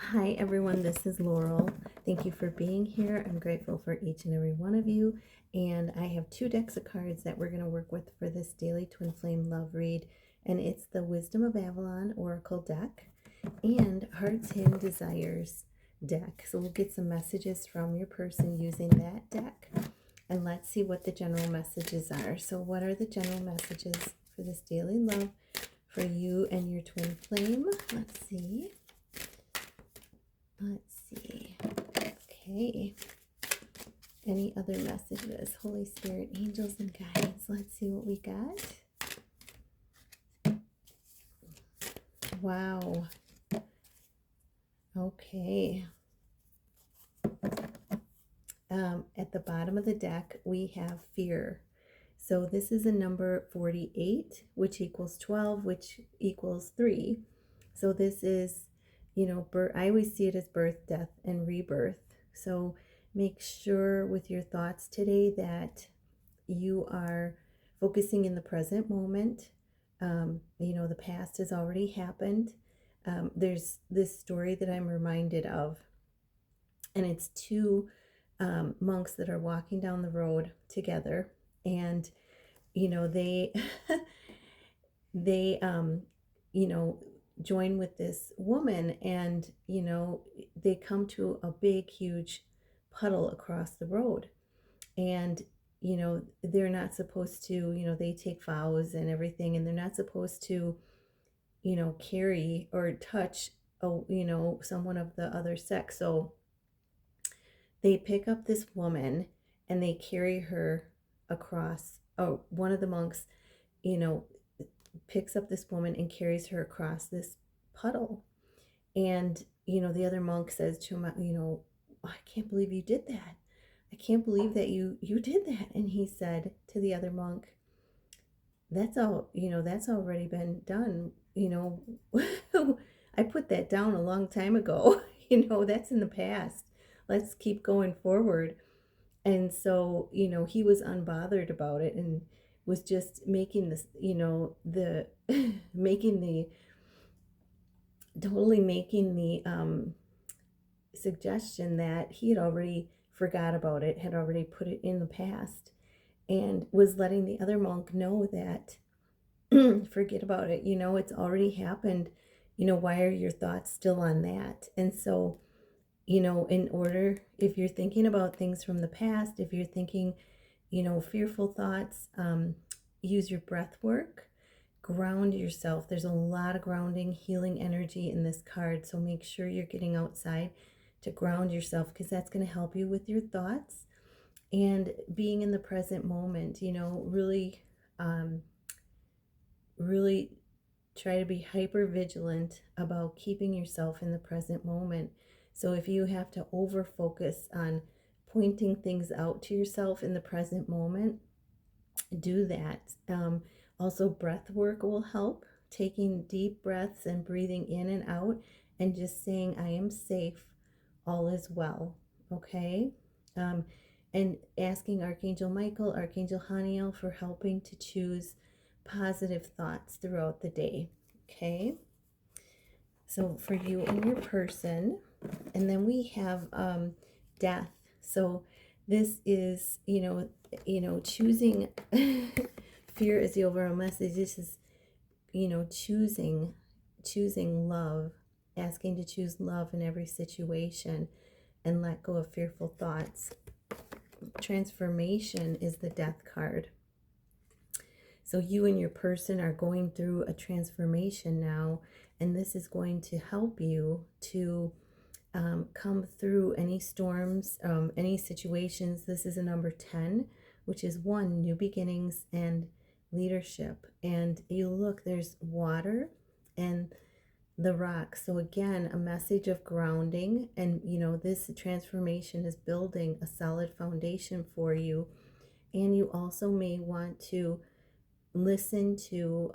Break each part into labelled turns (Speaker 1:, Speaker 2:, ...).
Speaker 1: Hi everyone, this is Laurel. Thank you for being here. I'm grateful for each and every one of you. And I have two decks of cards that we're going to work with for this daily Twin Flame Love Read. And it's the Wisdom of Avalon Oracle deck and Heart's Hidden Desires deck. So we'll get some messages from your person using that deck. And let's see what the general messages are. So what are the general messages for this daily love for you and your twin flame? Let's see. Okay. Any other messages? Holy Spirit, angels, and guides. Let's see what we got. Wow. Okay. At the bottom of the deck, we have fear. So this is a number 48, which equals 12, which equals 3. So this is, I always see it as birth, death, and rebirth. So make sure with your thoughts today that you are focusing in the present moment. The past has already happened. There's this story that I'm reminded of, and it's two monks that are walking down the road together, and they they join with this woman, and they come to a big huge puddle across the road, and they're not supposed to, they take vows and everything, and they're not supposed to carry or touch someone of the other sex. So they pick up this woman and they carry her across. Oh, one of the monks you know picks up this woman and carries her across this puddle. And the other monk says to him, I can't believe you did that. I can't believe that you did that. And he said to the other monk, that's all, that's already been done. I put that down a long time ago. That's in the past. Let's keep going forward. And so, he was unbothered about it and was just making this, the making the totally making the suggestion that he had already forgot about it, had already put it in the past, and was letting the other monk know that forget about it, it's already happened. Why are your thoughts still on that? And so, in order, if you're thinking about things from the past, if you're thinking, fearful thoughts, use your breath work, ground yourself. There's a lot of grounding, healing energy in this card. So make sure you're getting outside to ground yourself, because that's going to help you with your thoughts and being in the present moment. Really, really try to be hyper vigilant about keeping yourself in the present moment. So if you have to over focus on pointing things out to yourself in the present moment, do that. Also, breath work will help, taking deep breaths and breathing in and out and just saying, I am safe, all is well. Okay. And asking Archangel Michael, Archangel Haniel for helping to choose positive thoughts throughout the day. Okay. So for you and your person, and then we have death. So this is, choosing fear is the overall message. This is, choosing love, asking to choose love in every situation and let go of fearful thoughts. Transformation is the death card. So you and your person are going through a transformation now, and this is going to help you to come through any storms, any situations. This is a number 10, which is 1, new beginnings and leadership. And you look, there's water and the rock. So again, a message of grounding. And, this transformation is building a solid foundation for you. And you also may want to listen to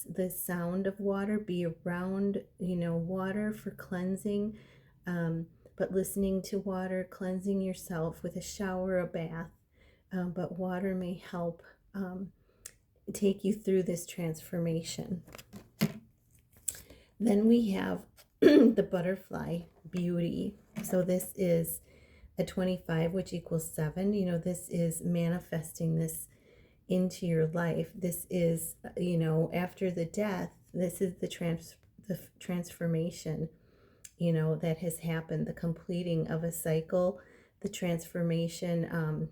Speaker 1: the sound of water, be around, water for cleansing, but listening to water, cleansing yourself with a shower, a bath. But water may help take you through this transformation. Then we have the butterfly beauty. So this is a 25, which equals 7. You know, this is manifesting this into your life. This is, you know, after the death, this is the transformation, you know, that has happened, the completing of a cycle, the transformation.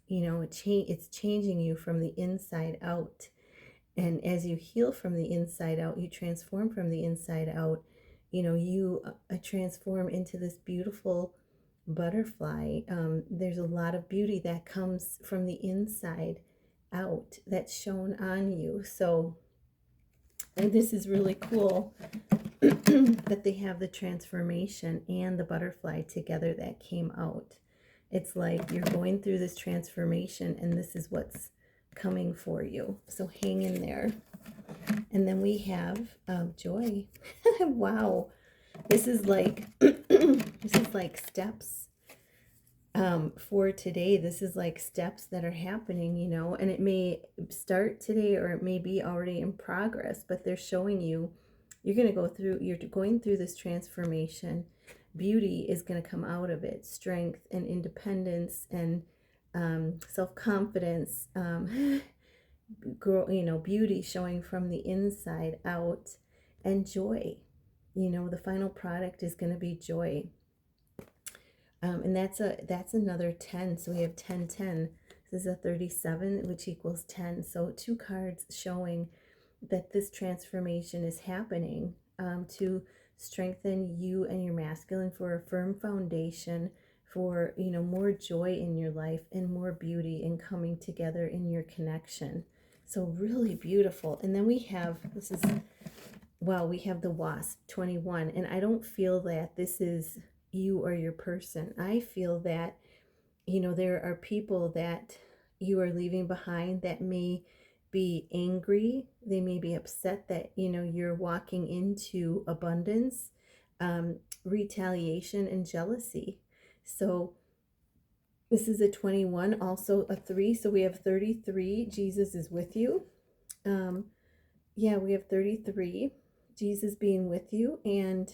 Speaker 1: You know, it's changing you from the inside out. And as you heal from the inside out, you transform from the inside out. You know, you transform into this beautiful butterfly. There's a lot of beauty that comes from the inside out that's shown on you. So, and this is really cool that they have the transformation and the butterfly together that came out. It's like you're going through this transformation and this is what's coming for you. So hang in there. And then we have joy. Wow. This is like this is like steps for today. This is like steps that are happening, you know, and it may start today or it may be already in progress, but they're showing you you're going through this transformation. Beauty is going to come out of it, strength and independence and self-confidence, you know, beauty showing from the inside out, and joy. You know, the final product is going to be joy. And that's another 10. So we have 10, 10. This is a 37, which equals 10. So 2 cards showing that this transformation is happening to strengthen you and your masculine for a firm foundation, for, you know, more joy in your life and more beauty and coming together in your connection. So really beautiful. And then we have, this is, wow, we have the Wasp 21. And I don't feel that this is you or your person. I feel that, you know, there are people that you are leaving behind that may be angry. They may be upset that, you know, you're walking into abundance, retaliation, and jealousy. So this is a 21, also a 3. So we have 33. Jesus is with you. Yeah, we have 33. Jesus being with you. And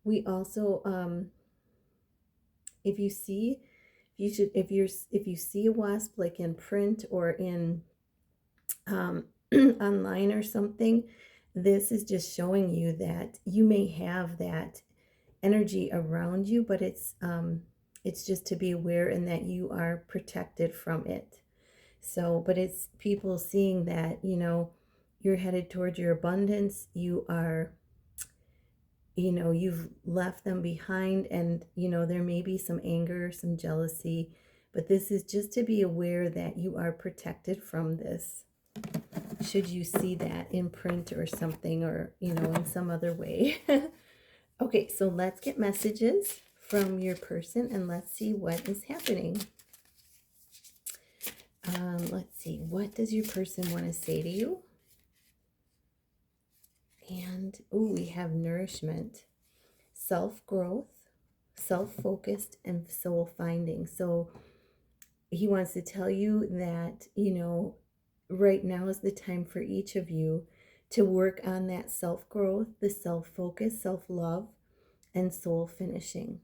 Speaker 1: we also, if you see a wasp like in print or in online or something, this is just showing you that you may have that energy around you, but it's just to be aware and that you are protected from it. So, but it's people seeing that, you know, you're headed towards your abundance. You are, you know, you've left them behind, and, you know, there may be some anger, some jealousy, but this is just to be aware that you are protected from this. Should you see that in print or something, or, you know, in some other way. Okay, so let's get messages from your person and let's see what is happening. Let's see, what does your person want to say to you? And, oh, we have nourishment, self-growth, self-focused, and soul finding. So he wants to tell you that, you know, right now is the time for each of you to work on that self-growth, the self-focus, self-love, and soul finishing.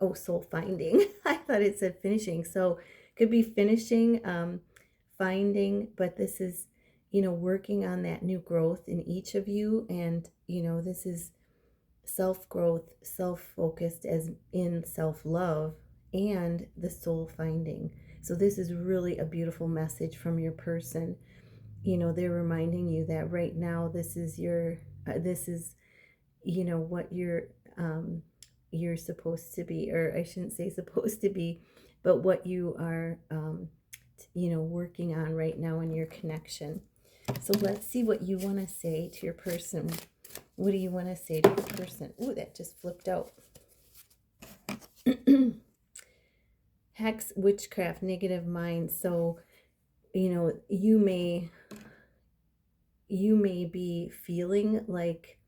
Speaker 1: Oh, soul finding. I thought it said finishing. So could be finishing, finding, but this is, you know, working on that new growth in each of you. And, you know, this is self-growth, self-focused as in self-love, and the soul finding. So this is really a beautiful message from your person. You know, they're reminding you that right now this is your, you know, what you're supposed to be, or I shouldn't say supposed to be, but what you are, you know, working on right now in your connection. So let's see what you want to say to your person. What do you want to say to your person? Ooh, that just flipped out. Hex, witchcraft, negative mind. So, you know, you may be feeling like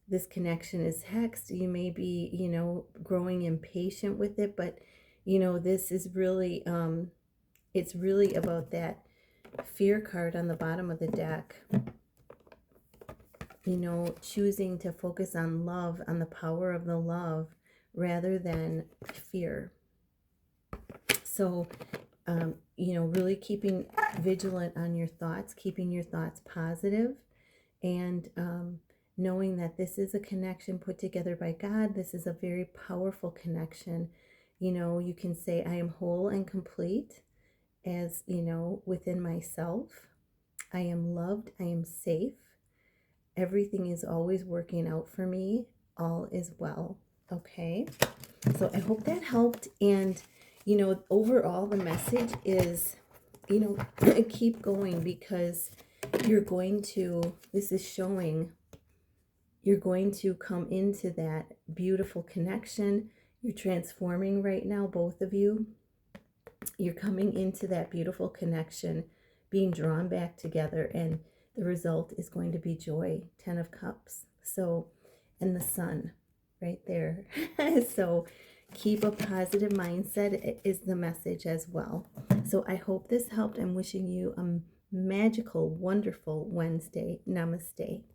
Speaker 1: this connection is hexed. You may be, you know, growing impatient with it, but, you know, this is really, it's really about that fear card on the bottom of the deck. choosing to focus on love, on the power of the love, rather than fear. So, really keeping vigilant on your thoughts, keeping your thoughts positive, and knowing that this is a connection put together by God. This is a very powerful connection. You can say, I am whole and complete as, within myself. I am loved. I am safe. Everything is always working out for me. All is well. Okay. So I hope that helped. And, overall, the message is, keep going, because this is showing you're going to come into that beautiful connection. You're transforming right now, both of you. You're coming into that beautiful connection, being drawn back together, and the result is going to be joy. 10 of Cups. So, and the sun right there. So keep a positive mindset is the message as well. So I hope this helped. I'm wishing you a magical, wonderful Wednesday. Namaste.